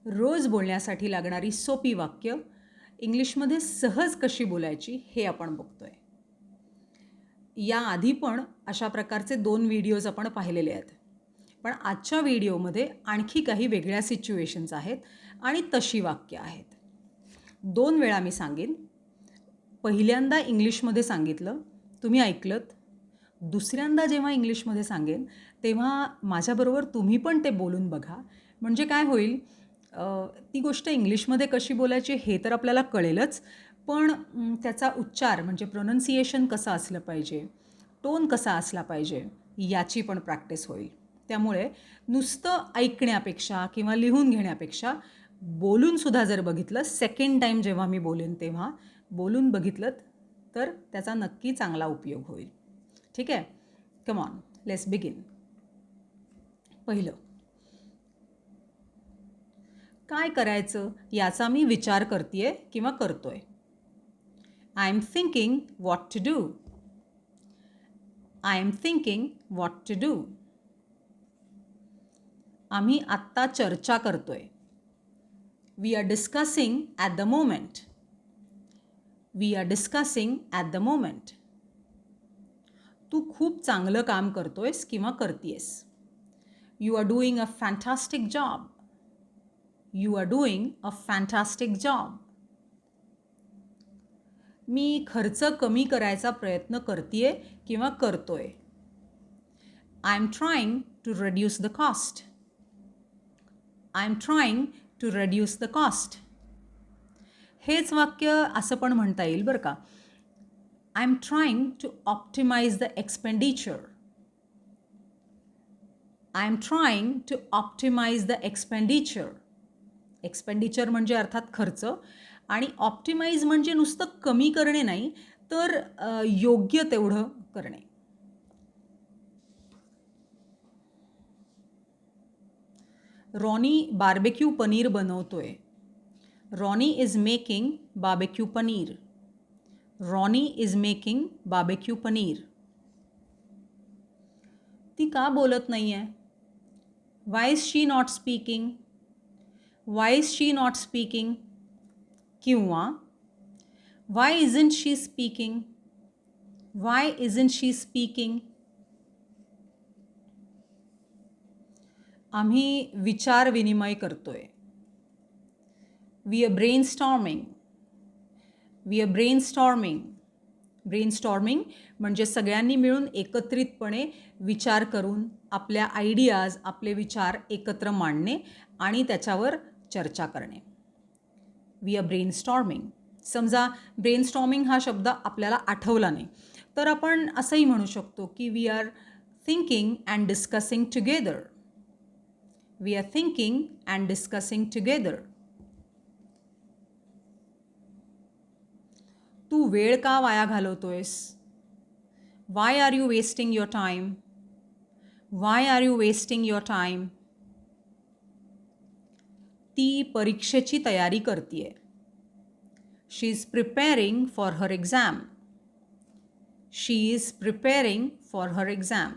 रोज बोलण्यासाठी लागणारी सोपी वाक्य इंग्लिशमध्ये सहज कशी बोलायची हे आपण बघतोय. याआधी पण अशा प्रकारचे 2 व्हिडिओज आपण पाहिलेले आहेत. पण आजच्या व्हिडिओमध्ये आणखी काही वेगळ्या सिच्युएशन्स आहेत आणि तशी वाक्य आहेत. 2 वेळा मी सांगेन. पहिल्यांदा इंग्लिशमध्ये सांगितलं, तुम्ही ऐकलत. दुसऱ्यांदा जेव्हा इंग्लिशमध्ये सांगेन तेव्हा माझ्याबरोबर तुम्ही पण ते बोलून बघा. म्हणजे काय होईल, ती गोष्ट इंग्लिशमध्ये कशी बोलायची हे तर आपल्याला कळेलच, पण त्याचा उच्चार म्हणजे प्रोनन्सिएशन कसं असलं पाहिजे, टोन कसा असला पाहिजे याची पण प्रॅक्टिस होईल. त्यामुळे नुसतं ऐकण्यापेक्षा किंवा लिहून घेण्यापेक्षा बोलूनसुद्धा जर बघितलं, सेकंड टाईम जेव्हा मी बोलेन तेव्हा बोलून बघितलं तर त्याचा नक्की चांगला उपयोग होईल. ठीक आहे, कम ऑन, लेट्स बिगिन. पहिलं, काय करायचं याचा मी विचार करतेय किंवा करतोय. I am thinking what to do. I am thinking what to do. आम्ही आत्ता चर्चा करतोय. We are discussing at the moment. We are discussing at the moment. तू खूप चांगलं काम करतोयस किंवा करतीयस. You are doing a fantastic job. You are doing a fantastic job. मी खर्च कमी करायचा प्रयत्न करतीये किंवा करतोय. I am trying to reduce the cost. I am trying to reduce the cost. हेच वाक्य असं पण म्हणता येईल बरं का. I am trying to optimise the expenditure. I am trying to optimise the expenditure. Expenditure म्हणजे अर्थात खर्च, आणि ऑप्टिमाइज म्हणजे नुसतं कमी करणे नाही, तर योग्य तेवढं करणे. रॉनी बार्बेक्यू पनीर बनवतोय. Ronnie is making barbecue paneer. Ronnie is making barbecue paneer. ती का बोलत नाही आहे? Why is she not speaking. Why is she not speaking. किंवा why isn't she speaking. Why isn't she speaking. आम्ही विचार विनिमय करतोय. We are brainstorming. We are brainstorming. Brainstorming म्हणजे सगळ्यांनी मिळून एकत्रितपणे विचार करून आपल्या आयडियाज, आपले विचार एकत्र मांडणे आणि त्याच्यावर चर्चा करणे. We are brainstorming. समजा ब्रेनस्टॉर्मिंग हा शब्द आपल्याला आठवला नाही, तर आपण असंही म्हणू शकतो की we are thinking and discussing together. We are thinking and discussing together. तू वेळ का वाया घालवतोयस? Why are you wasting your time. Why are you wasting your time. ती परीक्षेची तयारी करतीये. She is preparing for her exam. She is preparing for her exam.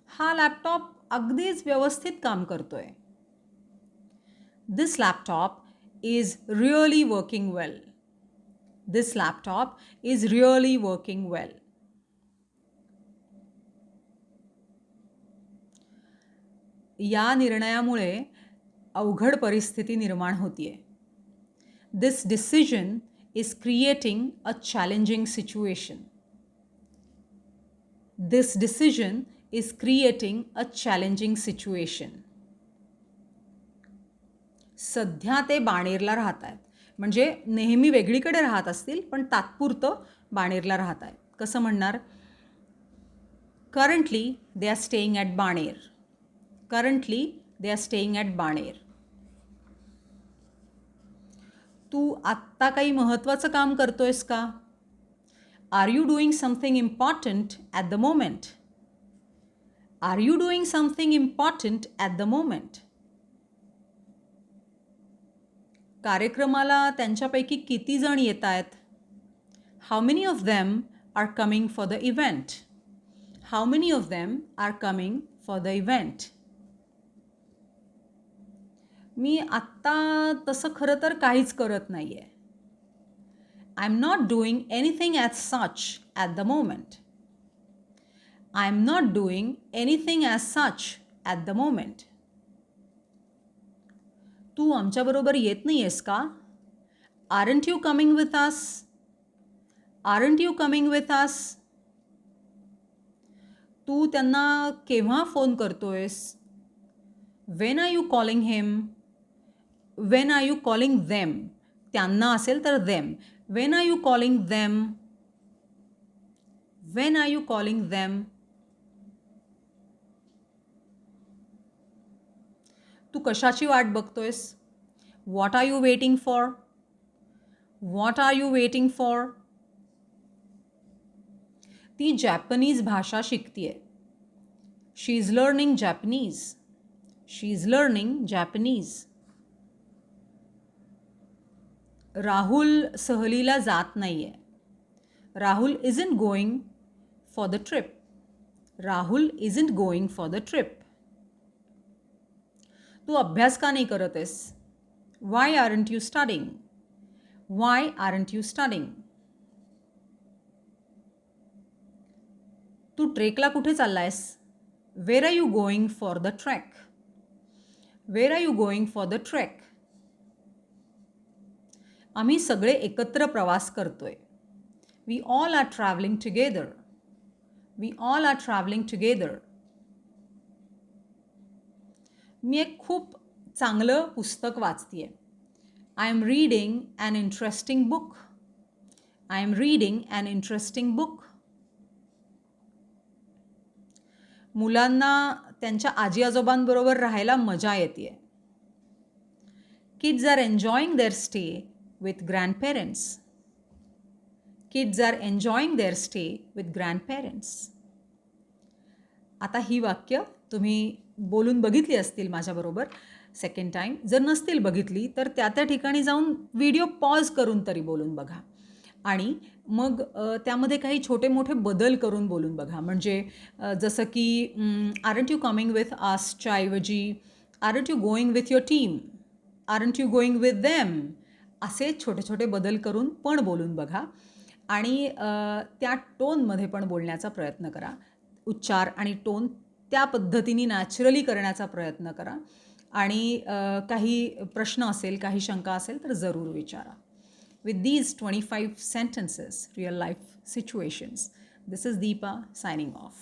हा लॅपटॉप अगदीच व्यवस्थित काम करतोय. This laptop is really working well. This laptop is really working well. या निर्णयामुळे अवघड परिस्थिती निर्माण होतीये. This decision is creating a challenging situation. This decision is creating a challenging situation. सध्या ते बाणेरला राहत आहेत. म्हणजे नेहमी वेगळीकडे राहत असतील, पण तात्पुरतं बाणेरला राहत आहेत. कसं म्हणणार? Currently they are staying at Baner. Currently they are staying at Baner. तू आत्ता काही महत्त्वाचं काम करतोयस का? Are you doing something important at the moment. Are you doing something important at the moment. कार्यक्रमाला त्यांच्यापैकी किती जण येत आहेत? How many of them are coming for the event. How many of them are coming for the event. मी आत्ता तसं खरं तर काहीच करत नाही आहे. I am not doing anything as such at the moment. I am not doing anything as such at the moment. तू आमच्याबरोबर येत नाही आहेस का? Aren't you coming with us? Aren't you coming with us? तू त्यांना केव्हा फोन करतोयस? When are you calling him? When are you calling them? त्यांना असेल तर them. When are you calling them? When are you calling them? तू कशाची वाट बघतोयस? What are you waiting for? What are you waiting for? ती Japanese भाषा शिकतीये. She is learning Japanese. She is learning Japanese. Rahul सहलीला जात नाही आहे. Rahul isn't going for the trip. Rahul isn't going for the trip. तू अभ्यास का नाही करत आहेस? Why aren't you studying? Why aren't you studying? तू ट्रेकला कुठे चाललायस? Where are you going for the track? Where are you going for the track? आम्ही सगळे एकत्र प्रवास करतोय. We all are travelling together. We all are travelling together. मी एक खूप चांगलं पुस्तक वाचतीये. I am reading an interesting book. I am reading an interesting book. मुलांना त्यांच्या आजी आजोबांबरोबर राहायला मजा येते. Kids are enjoying their stay with grandparents. Kids are enjoying their stay with grandparents. आता ही वाक्य तुम्ही बोलून बघितली असतील माझ्याबरोबर सेकंड टाईम. जर नसतील बघितली तर त्या त्या ठिकाणी जाऊन व्हिडिओ पॉज करून तरी बोलून बघा आणि मग त्यामध्ये काही छोटे मोठे बदल करून बोलून बघा. म्हणजे जसं की आरंट यू कमिंग विथ आसच्या ऐवजी aren't you going with your team? Aren't you going with them? असे छोटे छोटे बदल करून पण बोलून बघा आणि त्या टोनमध्ये पण बोलण्याचा प्रयत्न करा. उच्चार आणि टोन त्या पद्धतीने नॅचरली करण्याचा प्रयत्न करा आणि काही प्रश्न असेल, काही शंका असेल तर जरूर विचारा. With these 25 sentences, real life situations, this is Deepa signing off.